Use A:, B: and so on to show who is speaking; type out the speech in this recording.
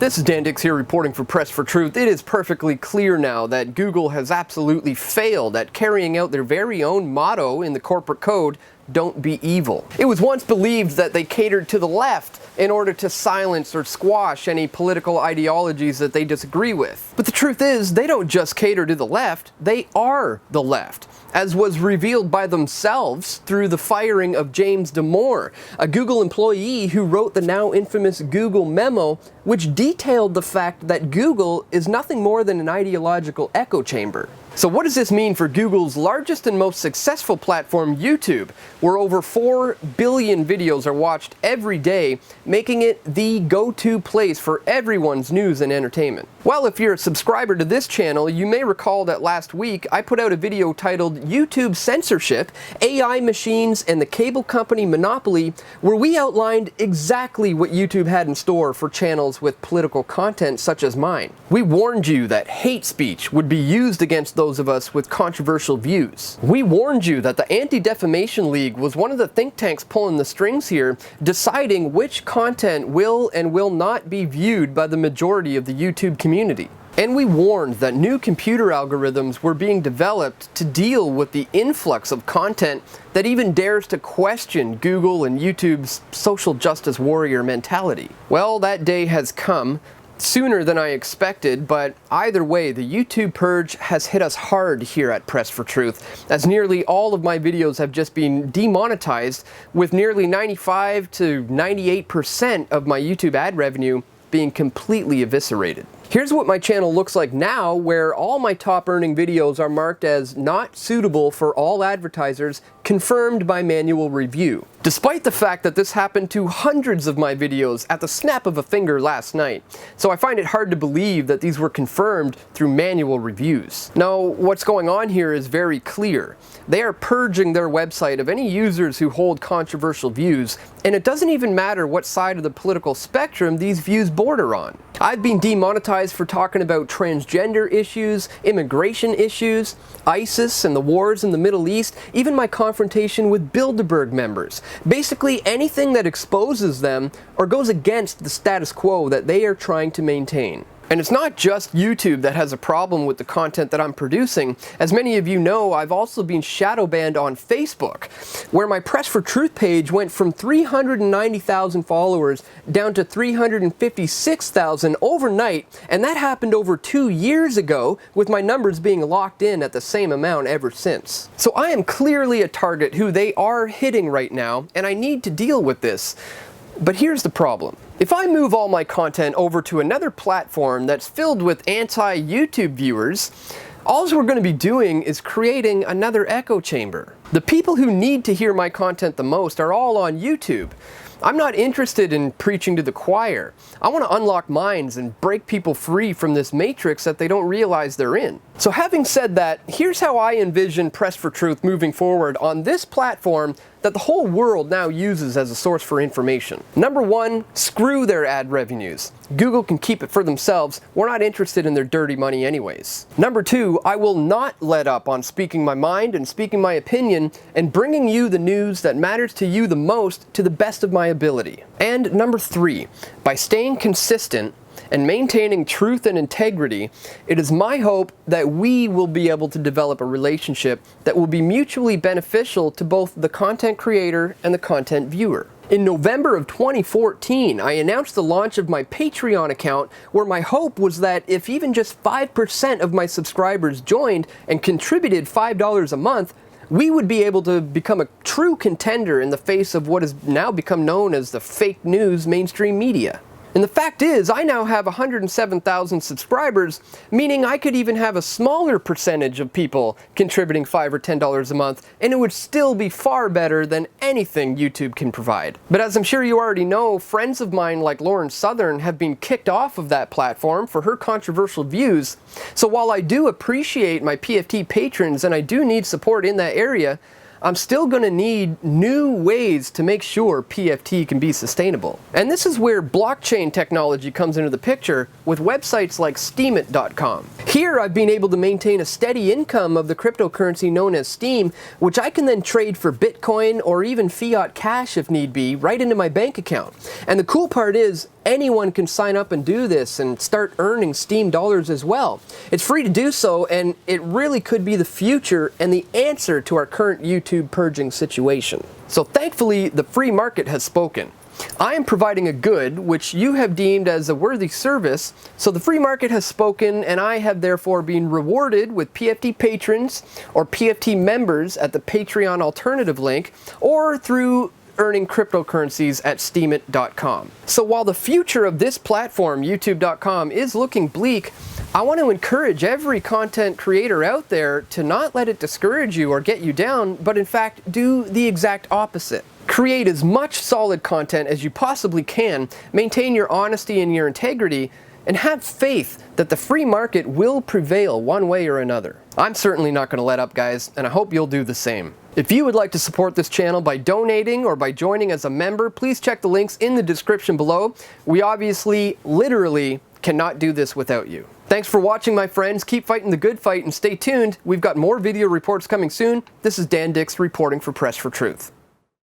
A: This is Dan Dix here reporting for Press for Truth. It is perfectly clear now that Google has absolutely failed at carrying out their very own motto in the corporate code, "Don't be evil." It was once believed that they catered to the left in order to silence or squash any political ideologies that they disagree with. But the truth is, they don't just cater to the left, they are the left, as was revealed by themselves through the firing of James Damore, a Google employee who wrote the now infamous Google memo, which detailed the fact that Google is nothing more than an ideological echo chamber. So what does this mean for Google's largest and most successful platform, YouTube, where over 4 billion videos are watched every day, making it the go-to place for everyone's news and entertainment? Well, if you're a subscriber to this channel, you may recall that last week I put out a video titled YouTube Censorship, AI Machines and the Cable Company Monopoly, where we outlined exactly what YouTube had in store for channels with political content such as mine. We warned you that hate speech would be used against those of us with controversial views. We warned you that the Anti-Defamation League was one of the think tanks pulling the strings here, deciding which content will and will not be viewed by the majority of the YouTube community. And we warned that new computer algorithms were being developed to deal with the influx of content that even dares to question Google and YouTube's social justice warrior mentality. Well, that day has come. Sooner than I expected, but either way, the YouTube purge has hit us hard here at Press for Truth, as nearly all of my videos have just been demonetized, with nearly 95 to 98% of my YouTube ad revenue being completely eviscerated. Here's what my channel looks like now, where all my top earning videos are marked as not suitable for all advertisers, confirmed by manual review. Despite the fact that this happened to hundreds of my videos at the snap of a finger last night. So I find it hard to believe that these were confirmed through manual reviews. Now, what's going on here is very clear. They are purging their website of any users who hold controversial views, and it doesn't even matter what side of the political spectrum these views border on. I've been demonetized for talking about transgender issues, immigration issues, ISIS and the wars in the Middle East, even my confrontation with Bilderberg members. Basically anything that exposes them or goes against the status quo that they are trying to maintain. And it's not just YouTube that has a problem with the content that I'm producing. As many of you know, I've also been shadow banned on Facebook, where my Press for Truth page went from 390,000 followers down to 356,000 overnight, and that happened over 2 years ago, with my numbers being locked in at the same amount ever since. So I am clearly a target who they are hitting right now, and I need to deal with this. But here's the problem. If I move all my content over to another platform that's filled with anti-YouTube viewers, all we're going to be doing is creating another echo chamber. The people who need to hear my content the most are all on YouTube. I'm not interested in preaching to the choir. I want to unlock minds and break people free from this matrix that they don't realize they're in. So having said that, here's how I envision Press for Truth moving forward on this platform that the whole world now uses as a source for information. Number one, screw their ad revenues. Google can keep it for themselves. We're not interested in their dirty money anyways. Number two, I will not let up on speaking my mind and speaking my opinion and bringing you the news that matters to you the most to the best of my ability. And number three, by staying consistent and maintaining truth and integrity, it is my hope that we will be able to develop a relationship that will be mutually beneficial to both the content creator and the content viewer. In November of 2014, I announced the launch of my Patreon account, where my hope was that if even just 5% of my subscribers joined and contributed $5 a month, we would be able to become a true contender in the face of what has now become known as the fake news mainstream media. And the fact is, I now have 107,000 subscribers, meaning I could even have a smaller percentage of people contributing $5 or $10 a month, and it would still be far better than anything YouTube can provide. But as I'm sure you already know, friends of mine like Lauren Southern have been kicked off of that platform for her controversial views. So while I do appreciate my PFT patrons and I do need support in that area, I'm still going to need new ways to make sure PFT can be sustainable. And this is where blockchain technology comes into the picture with websites like Steemit.com. Here I've been able to maintain a steady income of the cryptocurrency known as Steem, which I can then trade for Bitcoin or even fiat cash if need be, right into my bank account. And the cool part is, anyone can sign up and do this and start earning Steam dollars as well. It's free to do so, and it really could be the future and the answer to our current YouTube purging situation. So thankfully, the free market has spoken. I am providing a good which you have deemed as a worthy service, so the free market has spoken, and I have therefore been rewarded with PFT patrons or PFT members at the Patreon alternative link, or through earning cryptocurrencies at steemit.com. So while the future of this platform, youtube.com, is looking bleak, I want to encourage every content creator out there to not let it discourage you or get you down, but in fact do the exact opposite. Create as much solid content as you possibly can, maintain your honesty and your integrity, and have faith that the free market will prevail one way or another. I'm certainly not going to let up, guys, and I hope you'll do the same. If you would like to support this channel by donating or by joining as a member, please check the links in the description below. We obviously, literally, cannot do this without you. Thanks for watching, my friends. Keep fighting the good fight and stay tuned. We've got more video reports coming soon. This is Dan Dix reporting for Press for Truth.